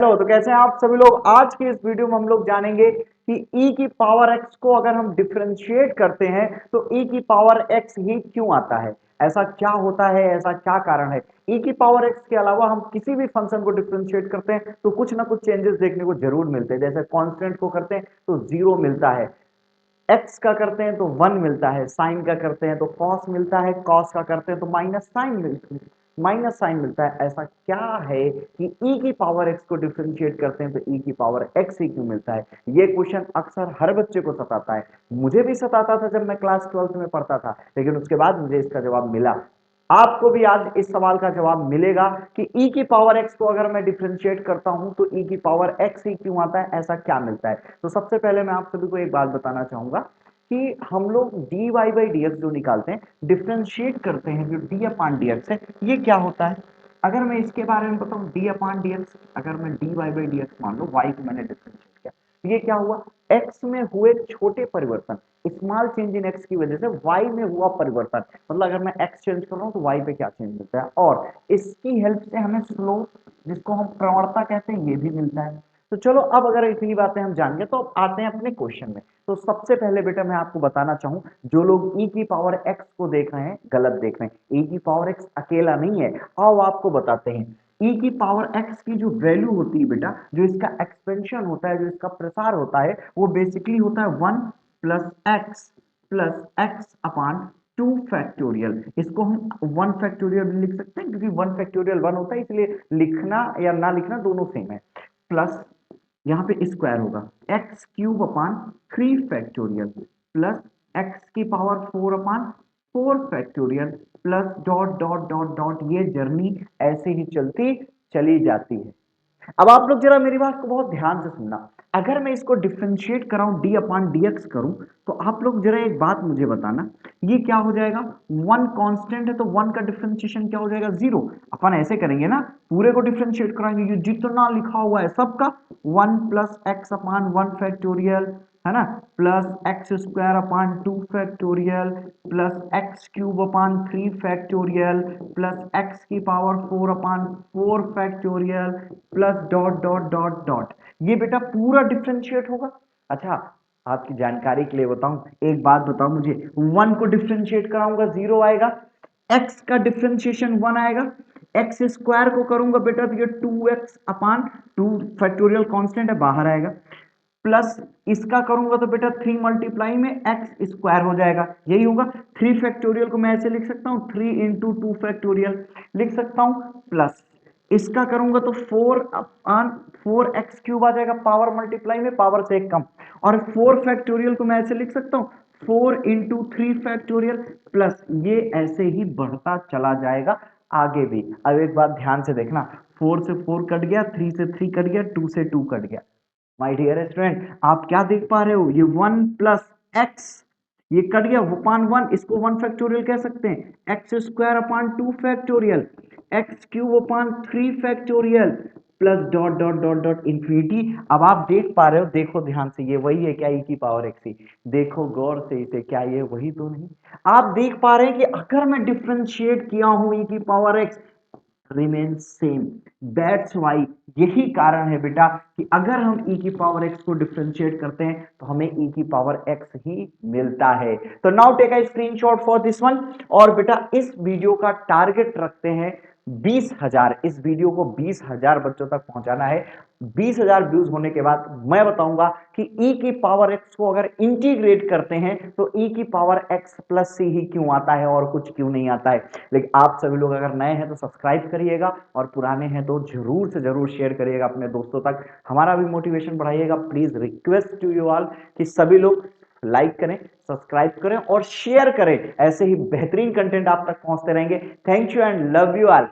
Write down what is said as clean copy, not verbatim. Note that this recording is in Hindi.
हेलो, तो कैसे हैं आप सभी लोग। आज के इस वीडियो में हम लोग जानेंगे कि e की पावर x को अगर हम डिफरेंशिएट करते हैं तो e की पावर x ही क्यों आता है, ऐसा क्या होता है, ऐसा क्या कारण है। e की पावर x के अलावा हम किसी भी फंक्शन को डिफरेंशिएट करते हैं तो कुछ ना कुछ चेंजेस देखने को जरूर मिलते हैं। जैसे कांस्टेंट को करते हैं तो जीरो मिलता है, एक्स का करते हैं तो वन मिलता है, साइन का करते हैं तो कॉस मिलता है, कॉस का करते हैं तो माइनस साइन मिलता है। ऐसा क्या है कि e की पावर x को डिफरेंशिएट करते हैं तो e की पावर x ही क्यों मिलता है। ये क्वेश्चन अक्सर हर बच्चे को सताता है, मुझे भी सताता था जब मैं क्लास 12th में पढ़ता था, लेकिन उसके बाद मुझे इसका जवाब मिला। आपको भी आज इस सवाल का जवाब मिलेगा कि e की पावर x को अगर मैं डिफरेंशिएट करता हूं तो e की पावर x ही क्यों आता है, ऐसा क्या मिलता है। तो सबसे पहले मैं आप सभी को एक बात बताना चाहूंगा कि हम लोग dy बाई डी एक्स जो निकालते हैं, डिफरेंशिएट करते हैं, जो d अपान डी एक्स है, ये क्या होता है। अगर मैं इसके बारे में बताऊं, d अपान डी एक्स, अगर मैं dy बाई डी एक्स मान लो, y को मैंने डिफरेंशिएट किया, तो ये क्या हुआ, x में हुए छोटे परिवर्तन, स्मॉल चेंज इन x की वजह से y में हुआ परिवर्तन। मतलब अगर मैं x चेंज कर रहा हूं तो y पे क्या चेंज मिलता है, और इसकी हेल्प से हमें स्लोप, जिसको हम प्रवणता कहते हैं, ये भी मिलता है। तो चलो, अब अगर इतनी बातें हम जान गए तो अब आते हैं अपने क्वेश्चन में। तो सबसे पहले बेटा मैं आपको बताना चाहूं, जो लोग e की पावर x को देख रहे हैं गलत देख रहे हैं। e की पावर x अकेला नहीं है, आओ आपको बताते हैं। e की पावर x की जो वैल्यू होती है बेटा, जो इसका एक्सपेंशन होता है, जो इसका प्रसार होता है, वो बेसिकली होता है 1 प्लस एक्स अपान 2 फैक्टोरियल। इसको हम 1 फैक्टोरियल भी लिख सकते हैं, क्योंकि 1 फैक्टोरियल 1 होता है, इसलिए लिखना या ना लिखना दोनों सेम है। प्लस यहाँ पे स्क्वायर होगा एक्स क्यूब अपान 3 फैक्टोरियल, प्लस एक्स की पावर 4 अपान 4 factorial, plus dot dot dot dot, ये जर्नी ऐसे ही चलती चली जाती है। अब आप लोग जरा मेरी बात को बहुत ध्यान से सुनना। अगर मैं इसको डिफरेंशिएट कराऊं, डी अपान डी एक्स करूं, तो आप लोग जरा एक बात मुझे बताना, ये क्या हो जाएगा। वन कांस्टेंट है तो वन का डिफरेंशिएशन क्या हो जाएगा, जीरो। अपन ऐसे करेंगे ना, पूरे को डिफरेंशिएट कराएंगे, ये जितना लिखा हुआ है सबका, one plus x upon one factorial, है ना, plus x square upon 2 factorial, plus x cube अपान 3 फैक्टोरियल, प्लस एक्स की पावर 4 अपान 4 factorial, plus dot dot dot dot, ये बेटा पूरा डिफरेंशिएट होगा। अच्छा, आपकी जानकारी के लिए बताऊं, एक बात बताओ मुझे, वन को डिफरेंशिएट कराऊंगा जीरो आएगा, एक्स का डिफरेंशिएशन वन आएगा, एक्स स्क्वायर को करूंगा बेटा तो ये 2x अपान 2 फैक्टोरियल कांस्टेंट है, बाहर आएगा, प्लस इसका करूंगा तो बेटा 3 मल्टीप्लाई में एक्स स्क्वायर हो जाएगा, यही होगा। 3 फैक्टोरियल को मैं ऐसे लिख सकता हूं, 3 इंटू 2 फैक्टोरियल लिख सकता हूं, प्लस इसका करूंगा तो 4 अपान 4 एक्स क्यूब आ जाएगा, पावर मल्टीप्लाई में पावर से एक कम, और 4 फैक्टोरियल को मैं ऐसे लिख सकता हूं, 4 इंटू 3 फैक्टोरियल, प्लस ये ऐसे ही बढ़ता चला जाएगा आगे भी। अब एक बात ध्यान से देखना, 4 से 4 कट गया, 3 से 3 कट गया, 2 से 2 कट गया। माय डियर स्टूडेंट, आप क्या देख पा रहे हो, ये 1 प्लस एक्स, ये कट गया अपान 1, इसको 1 फैक्टोरियल कह सकते हैं, x square upon 2 factorial, x cube अपान 3 factorial, plus dot dot dot dot infinity. अब आप देख पा रहे हो, देखो ध्यान से, ये वही है क्या, ई की पावर एक्स ही, देखो गौर से इसे, क्या ये वही तो नहीं। आप देख पा रहे हैं कि अगर मैं डिफरेंशिएट किया हूं ई की power x, remain same. That's why, यही कारण है बेटा कि अगर हम e की पावर x को डिफरेंशिएट करते हैं तो हमें e की पावर x ही मिलता है। तो now take a screenshot for this one, और बेटा इस वीडियो का टारगेट रखते हैं 20,000, इस वीडियो को 20,000 बच्चों तक पहुंचाना है। 20,000 व्यूज होने के बाद मैं बताऊंगा कि e की पावर x को अगर इंटीग्रेट करते हैं तो e की पावर x प्लस c ही क्यों आता है और कुछ क्यों नहीं आता है। लेकिन आप सभी लोग अगर नए हैं तो सब्सक्राइब करिएगा, और पुराने हैं तो जरूर से जरूर शेयर करिएगा अपने दोस्तों तक, हमारा भी मोटिवेशन बढ़ाइएगा। Please request to you all कि सभी लोग लाइक करें, सब्सक्राइब करें और शेयर करें, ऐसे ही बेहतरीन कंटेंट आप तक पहुंचते रहेंगे। Thank you and love you all.